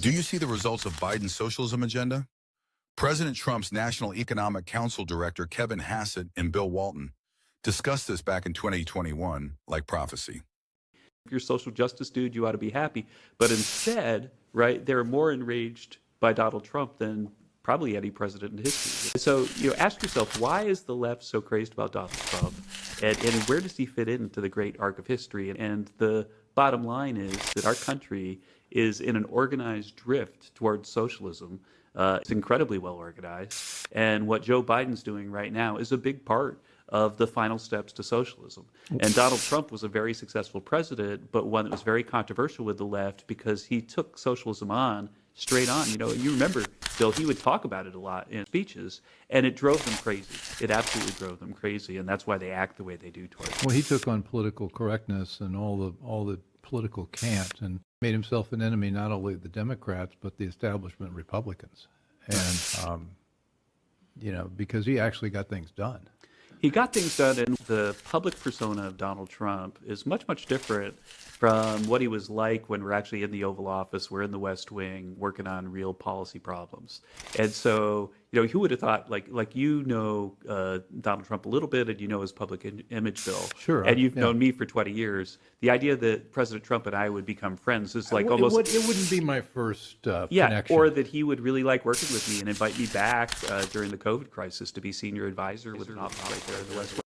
Do you see the results of Biden's socialism agenda? President Trump's National Economic Council Director Kevin Hassett and Bill Walton discussed this back in 2021 like prophecy. If you're a social justice dude, you ought to be happy. But instead, right, they're more enraged by Donald Trump than probably any president in history. So, ask yourself, why is the left so crazed about Donald Trump? And where does he fit into the great arc of history? And the bottom line is that our country is in an organized drift towards socialism. It's incredibly well organized. And what Joe Biden's doing right now is a big part of the final steps to socialism. And Donald Trump was a very successful president, but one that was very controversial with the left because he took socialism on straight on. You remember, Bill, he would talk about it a lot in speeches, and it drove them crazy. It absolutely drove them crazy, and that's why they act the way they do towards it. Well, he took on political correctness and all the political cant and made himself an enemy not only of the Democrats but the establishment Republicans. And because he actually got things done. He got things done, and the public persona of Donald Trump is much, much different from what he was like when we're actually in the Oval Office, we're in the West Wing, working on real policy problems. And so, who would have thought, Donald Trump a little bit, and his public image, Bill. Sure. And you've known me for 20 years. The idea that President Trump and I would become friends is like almost... It wouldn't be my first connection. Or that he would really like working with me and invite me back during the COVID crisis to be senior advisor with an office right there in the West Wing.